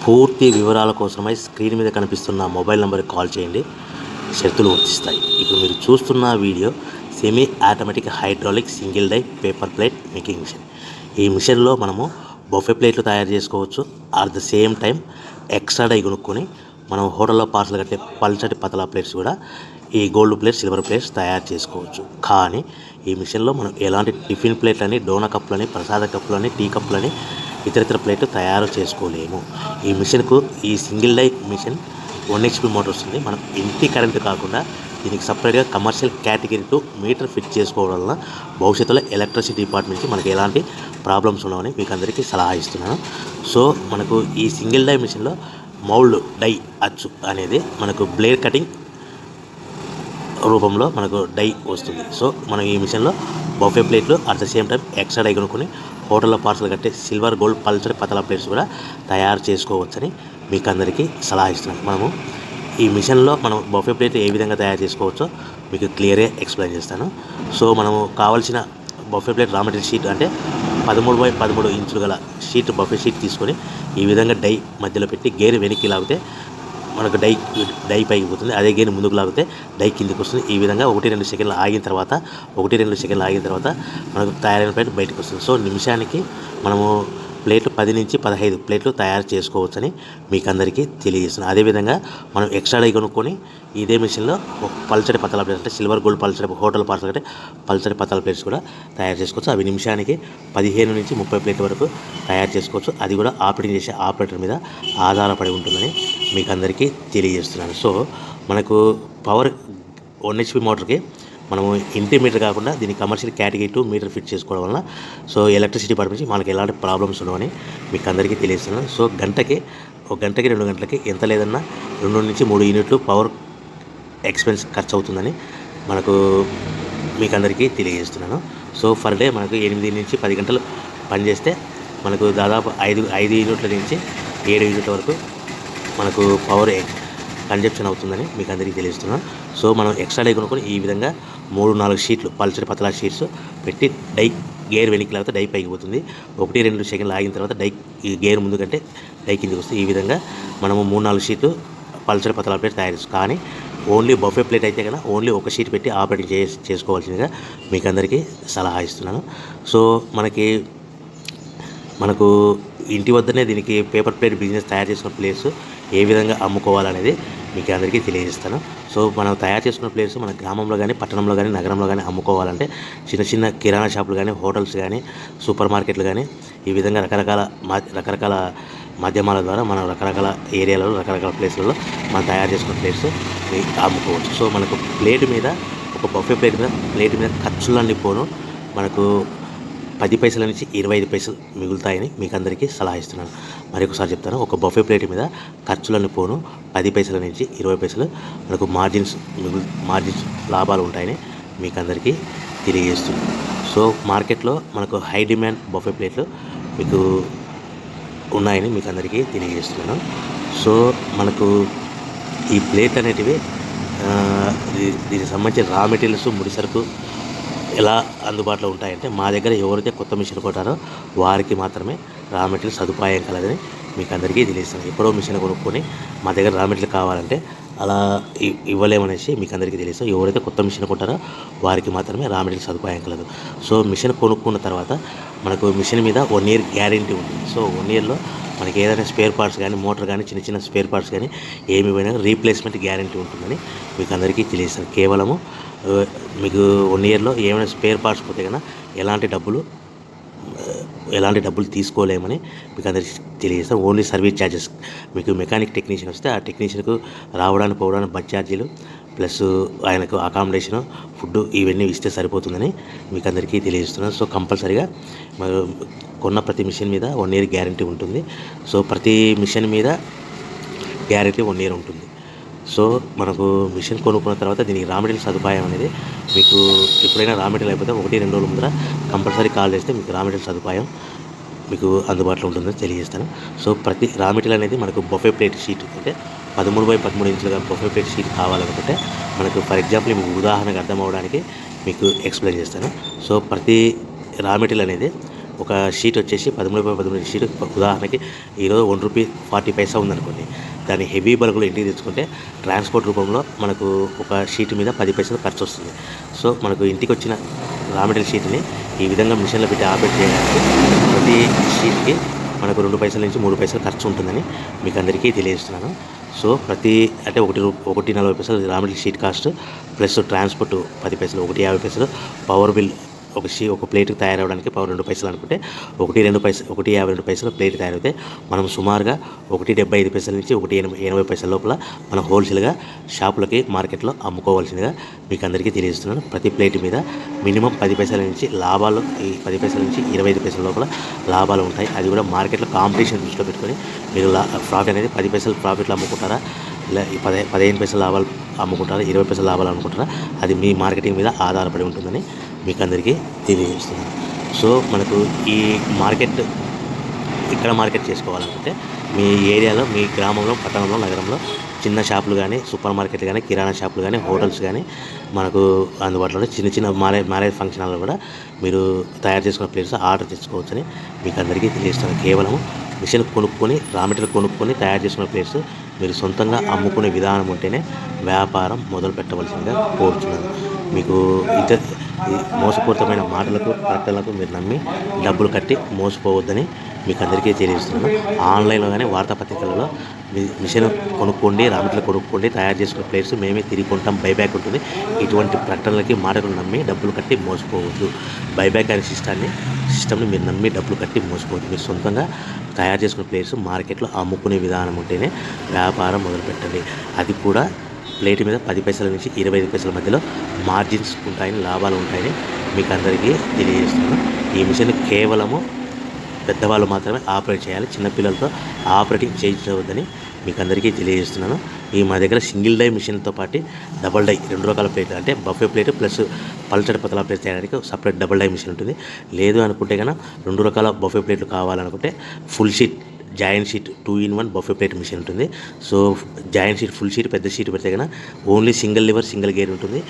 పూర్తి వివరాల కోసమై స్క్రీన్ మీద కనిపిస్తున్న మొబైల్ నెంబర్కి కాల్ చేయండి. షరతులు వర్తిస్తాయి. ఇప్పుడు మీరు చూస్తున్న video semi automatic hydraulic single die paper plate making machine. ఈ మిషన్లో మనము బఫే ప్లేట్లు తయారు చేసుకోవచ్చు. At the same time extra die కొనుక్కొని మనం హోటల్లో పార్సల్ కట్టే పల్చటి పతలా ప్లేట్స్ కూడా ఈ గోల్డ్ ప్లేట్స్, సిల్వర్ ప్లేట్స్ తయారు చేసుకోవచ్చు. కానీ ఈ మిషన్లో మనం ఎలాంటి టిఫిన్ ప్లేట్లని, డోనా కప్పులని, ప్రసాద కప్పులని, టీ కప్పులని, ఇతర ప్లేట్లు తయారు చేసుకోలేము. ఈ మిషన్కు ఈ single die machine 1 HP motor వస్తుంది. మనం ఇంటి కరెంటు కాకుండా దీనికి సపరేట్గా కమర్షియల్ కేటగిరీ 2 మీటర్ ఫిట్ చేసుకోవడం వల్ల భవిష్యత్తులో ఎలక్ట్రిసిటీ డిపార్ట్మెంట్ నుంచి మనకి ఎలాంటి ప్రాబ్లమ్స్ ఉండవని మీకు అందరికీ సలహా ఇస్తున్నాను. సో మనకు ఈ సింగిల్ డై మిషన్లో మౌల్డ్ డై అచ్చు అనేది మనకు బ్లేడ్ కటింగ్ రూపంలో మనకు డై వస్తుంది. సో మనం ఈ మిషన్లో బఫే ప్లేట్లు at the same time extra die కొనుక్కొని హోటల్లో పార్సల్ కట్టే సిల్వర్, గోల్డ్, పల్చడి పతలా ప్లేట్స్ కూడా తయారు చేసుకోవచ్చని మీకు అందరికీ సలహా ఇస్తున్నాను. మనము ఈ మిషన్లో మనం బఫే ప్లేట్ ఏ విధంగా తయారు చేసుకోవచ్చో మీకు క్లియర్గా ఎక్స్ప్లెయిన్ చేస్తాను. సో మనము కావాల్సిన buffet plate raw material sheet అంటే 13x13 ఇంచులు గల షీట్, బఫే షీట్ తీసుకొని ఈ విధంగా డై మధ్యలో పెట్టి గేర్ వెనక్కి లాగితే మనకు డై పైకి పోతుంది. అదే గేర్ ముందుకు లాగితే డై కిందికి వస్తుంది. ఈ విధంగా 1-2 సెకండ్లు ఆగిన తర్వాత మనకు తయారైన ప్లేట్ బయటకు వస్తుంది. సో నిమిషానికి మనము ప్లేట్లు 10 నుంచి 15 ప్లేట్లు తయారు చేసుకోవచ్చని మీకు అందరికీ తెలియజేస్తున్నాను. అదేవిధంగా మనం ఎక్స్ట్రా డై కొనుక్కొని ఇదే మిషన్లో పల్చడి పతలా ప్లేట్స్ అంటే సిల్వర్, గోల్డ్, పల్చడి హోటల్ పార్సల్ అంటే పల్చడి పతలా ప్లేట్స్ కూడా తయారు చేసుకోవచ్చు. అవి నిమిషానికి 15 నుంచి 30 ప్లేట్ల వరకు తయారు చేసుకోవచ్చు. అది కూడా ఆపరేటింగ్ చేసే ఆపరేటర్ మీద ఆధారపడి ఉంటుందని మీకు అందరికీ తెలియజేస్తున్నాను. సో మనకు పవర్ 1 HP మోటార్కి మనము ఇంటి మీటర్ కాకుండా దీన్ని కమర్షియల్ కేటగిరీ 2 మీటర్ ఫిట్ చేసుకోవడం వల్ల సో ఎలక్ట్రిసిటీ డిపార్ట్మెంట్ నుంచి మనకి ఎలాంటి ప్రాబ్లమ్స్ ఉండవని మీకు అందరికీ తెలియజేస్తున్నాను. సో ఒక గంటకి 2 గంటలకి ఎంత లేదన్నా 2 నుంచి 3 యూనిట్లు పవర్ ఎక్స్పెన్స్ ఖర్చు అవుతుందని మీకు అందరికీ తెలియజేస్తున్నాను. సో ఫర్ డే మనకు 8 నుంచి 10 గంటలు పనిచేస్తే మనకు దాదాపు 5 యూనిట్ల నుంచి 7 యూనిట్ల వరకు మనకు పవర్ కన్జప్షన్ అవుతుందని మీకు అందరికీ తెలియజేస్తున్నాను. సో మనం ఎక్స్ట్రా డై కొనుక్కొని ఈ విధంగా 3-4 షీట్లు పల్చడి పతలా షీట్స్ పెట్టి డై గేర్ వెనక్కి లాగితే డై పైకి పోతుంది. 1-2 సెకండ్లు ఆగిన తర్వాత ఈ గేర్ ముందు కంటే డై కిందికి వస్తుంది. ఈ విధంగా మనము 3-4 షీట్లు పల్చడి పతలా ప్లేట్ తయారు చేస్తాం. కానీ ఓన్లీ బఫే ప్లేట్ అయితే కనుక ఓన్లీ ఒక షీట్ పెట్టి ఆపరేటింగ్ చేసుకోవాల్సిందిగా మీకు అందరికీ సలహా ఇస్తున్నాను. సో మనకు ఇంటి వద్దనే దీనికి పేపర్ ప్లేట్ బిజినెస్ తయారు చేసుకున్న ప్లేస్ ఏ విధంగా అమ్ముకోవాలనేది మీకు అందరికీ తెలియజేస్తాను. సో మనం తయారు చేసుకున్న ప్లేస్ మన గ్రామంలో కానీ, పట్టణంలో కానీ, నగరంలో కానీ అమ్ముకోవాలంటే చిన్న కిరాణా షాపులు కానీ, హోటల్స్ కానీ, సూపర్ మార్కెట్లు కానీ ఈ విధంగా రకరకాల మాధ్యమాల ద్వారా మనం రకరకాల ఏరియాలలో, రకరకాల ప్లేస్లలో మనం తయారు చేసుకున్న ప్లేట్స్ అమ్ముకోవచ్చు. సో మనకు ప్లేట్ మీద ఒక బఫే ప్లేట్ మీద ఖర్చులన్నీ పోను మనకు 10 పైసల నుంచి 25 పైసలు మిగులుతాయని మీకు అందరికీ సలహా ఇస్తున్నాను. మరొకసారి చెప్తాను. ఒక బఫే ప్లేట్ మీద ఖర్చులను పోను 10 పైసల నుంచి 20 పైసలు మనకు మార్జిన్స్ లాభాలు ఉంటాయని మీకు అందరికీ తెలియజేస్తున్నాను. సో మార్కెట్లో మనకు హై డిమాండ్ బఫే ప్లేట్లు మీకు ఉన్నాయని మీకు అందరికీ తెలియజేస్తున్నాను. సో మనకు ఈ ప్లేట్ అనేటివి దీనికి సంబంధించిన రా మెటీరియల్స్, ముడిసరుకు ఎలా అందుబాటులో ఉంటాయంటే మా దగ్గర ఎవరైతే కొత్త మిషన్ కొట్టారో వారికి మాత్రమే రా మెటీరియల్ సదుపాయం కలదని మీకు అందరికీ తెలియజేస్తాను. ఎప్పుడో మిషన్ కొనుక్కొని మా దగ్గర రా మెటీరియల్ కావాలంటే అలా ఇవ్వలేమనేసి మీకు అందరికీ తెలియదు. ఎవరైతే కొత్త మిషన్ కొంటారో వారికి మాత్రమే రా మెటీరియల్ సదుపాయం కలదు. సో మిషన్ కొనుక్కున్న తర్వాత మనకు మిషన్ మీద 1 ఇయర్ గ్యారెంటీ ఉంటుంది. సో 1 ఇయర్లో మనకి ఏదైనా స్పేర్ పార్ట్స్ కానీ, మోటార్ కానీ, చిన్న స్పేర్ పార్ట్స్ కానీ ఏమి పోయినా రీప్లేస్మెంట్ గ్యారెంటీ ఉంటుందని మీకు అందరికీ తెలియజేస్తాను. కేవలము మీకు 1 ఇయర్లో ఏమైనా స్పేర్ పార్ట్స్ పోతే కన్నా ఎలాంటి డబ్బులు తీసుకోలేమని మీకు అందరికీ తెలియజేస్తాం. ఓన్లీ సర్వీస్ ఛార్జెస్ మీకు మెకానిక్ టెక్నీషియన్ వస్తే ఆ టెక్నీషియన్కు రావడానికి పోవడానికి బస్ ఛార్జీలు ప్లస్ ఆయనకు అకామిడేషను, ఫుడ్ ఇవన్నీ ఇస్తే సరిపోతుందని మీకు అందరికీ తెలియజేస్తున్నాను. సో కంపల్సరీగా కొన్న ప్రతి మిషన్ మీద 1 ఇయర్ గ్యారెంటీ ఉంటుంది. సో ప్రతి మిషన్ మీద గ్యారెంటీ 1 ఇయర్ ఉంటుంది. సో మనకు మిషన్ కొనుక్కున్న తర్వాత దీనికి రా మెటీరియల్ సదుపాయం అనేది మీకు ఎప్పుడైనా రా మెటీరియల్ అయిపోతే 1-2 రోజుల ముందర కంపల్సరీ కాల్ చేస్తే మీకు రా మెటీరియల్ సదుపాయం మీకు అందుబాటులో ఉంటుందని తెలియజేస్తాను. సో ప్రతి రా మెటీరియల్ అనేది మనకు బఫే ప్లేట్ షీట్ అంటే 13x13 ఇంచులుగా బఫే ప్లేట్ షీట్ కావాలనుకుంటే మనకు ఫర్ ఎగ్జాంపుల్ మీకు ఉదాహరణకు అర్థం అవ్వడానికి మీకు ఎక్స్ప్లెయిన్ చేస్తాను. సో ప్రతి రా మెటీరియల్ అనేది ఒక షీట్ వచ్చేసి 13 షీట్ ఉదాహరణకి ఈరోజు ₹1.40 ఉందనుకోండి. దాన్ని హెవీ బల్క్లో ఇంటికి తెచ్చుకుంటే ట్రాన్స్పోర్ట్ రూపంలో మనకు ఒక షీట్ మీద 10 పైసలు ఖర్చు వస్తుంది. సో మనకు ఇంటికి వచ్చిన రా మెటీరియల్ షీట్ని ఈ విధంగా మిషన్లో పెట్టి ఆపరేట్ చేయడానికి ప్రతి షీట్కి మనకు 2 పైసల నుంచి 3 పైసలు ఖర్చు ఉంటుందని మీకు అందరికీ తెలియజేస్తున్నాను. సో ప్రతి అంటే 1.40 raw material sheet cost plus transport 10 పైసలు, 1.50 పవర్ బిల్ ఒక ప్లేట్కి తయారవడానికి పవర్ 2 పైసలు అనుకుంటే 1.52 ప్లేట్ తయారైతే మనం సుమారుగా 1.75 నుంచి 1.80 లోపల మనం హోల్సేల్గా షాపులకి మార్కెట్లో అమ్ముకోవాల్సిందిగా మీకు అందరికీ తెలియజేస్తున్నాను. ప్రతి ప్లేట్ మీద మినిమం 10 పైసల నుంచి లాభాలు, ఈ 10 పైసల నుంచి 25 పైసల లోపల లాభాలు ఉంటాయి. అది కూడా మార్కెట్లో కాంపిటీషన్ దృష్టిలో పెట్టుకొని మీరు ప్రాఫిట్ అనేది 10 పైసలు ప్రాఫిట్లో అమ్ముకుంటారా, ఇలా 15 పైసల లాభాలు అమ్ముకుంటారా, 20 పైసల లాభాలు అమ్ముకుంటారా, అది మీ మార్కెటింగ్ మీద ఆధారపడి ఉంటుందని మీకు అందరికీ తెలియజేస్తున్నాను. సో మనకు ఈ ఇక్కడ మార్కెట్ చేసుకోవాలనుకుంటే మీ ఏరియాలో, మీ గ్రామంలో, పట్టణంలో, నగరంలో చిన్న షాపులు కానీ, సూపర్ మార్కెట్లు కానీ, కిరాణా షాపులు కానీ, హోటల్స్ కానీ మనకు అందుబాటులో చిన్న మ్యారేజ్ ఫంక్షన్ హాల్లో కూడా మీరు తయారు చేసుకున్న ప్లేట్స్ ఆర్డర్ తెచ్చుకోవచ్చని మీకు అందరికీ తెలియజేస్తున్నాను. కేవలం మిషన్ కొనుక్కొని, రా మెటీరియల్ కొనుక్కొని తయారు చేసుకున్న ప్లేట్స్ మీరు సొంతంగా అమ్ముకునే విధానం ఉంటేనే వ్యాపారం మొదలు పెట్టవలసిందిగా కోరుతున్నాను. మీకు మోసపూరితమైన మాటలకు, ప్రకటనలకు మీరు నమ్మి డబ్బులు కట్టి మోసపోవద్దని మీకు అందరికీ తెలియజేస్తున్నాను. ఆన్లైన్లో కానీ వార్తాపత్రికలలో మిషన్ కొనుక్కోండి, రా మెటీరియల్ కొనుక్కోండి, తయారు చేసుకున్న ప్లేట్స్ మేమే తిరిగి కొంటాం, బైబ్యాక్ ఉంటుంది, ఇటువంటి ప్రకటనలకి మాటలు నమ్మి డబ్బులు కట్టి మోసపోవద్దు. బైబ్యాక్ అనే సిస్టమ్ని మీరు నమ్మి డబ్బులు కట్టి మోసపోవద్దు. మీరు సొంతంగా తయారు చేసుకున్న ప్లేట్స్ మార్కెట్లో అమ్ముకునే విధానం ఉంటేనే వ్యాపారం మొదలుపెట్టండి. అది కూడా ప్లేట్ మీద 10 పైసల నుంచి 25 పైసల మధ్యలో మార్జిన్స్ ఉంటాయని, లాభాలు ఉంటాయని మీకు అందరికీ తెలియజేస్తున్నాను. ఈ మిషన్ కేవలము పెద్దవాళ్ళు మాత్రమే ఆపరేట్ చేయాలి, చిన్నపిల్లలతో ఆపరేటింగ్ చేయించవద్దని మీకు అందరికీ తెలియజేస్తున్నాను. మా దగ్గర సింగిల్ డై మిషన్తో పాటు డబల్ డై 2 రకాల ప్లేట్లు, అంటే బఫే ప్లేట్ ప్లస్ పల్చడి పతలా ప్లేట్ చేయడానికి సపరేట్ డబల్ డై మిషన్ ఉంటుంది. లేదు అనుకుంటే కనుక 2 రకాల బఫే ప్లేట్లు కావాలనుకుంటే full sheet joint sheet 2-in-1 buffet plate machine ఉంటుంది. So joint sheet, full sheet పెద్ద షీట్ పెడితే కనుక only single lever single gear ఉంటుంది.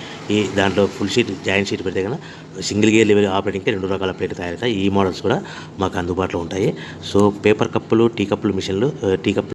దాంట్లో ఫుల్ షీట్ జాయింట్ షీట్ పెడితే కనుక సింగిల్ గేర్ లివర్ ఆపరేటింగ్కి 2 రకాల ప్లేట్ తయారవుతాయి. ఈ మోడల్స్ కూడా మాకు అందుబాటులో ఉంటాయి. సో పేపర్ కప్పులు, టీ కప్పులు మిషన్లు, టీ కప్పులు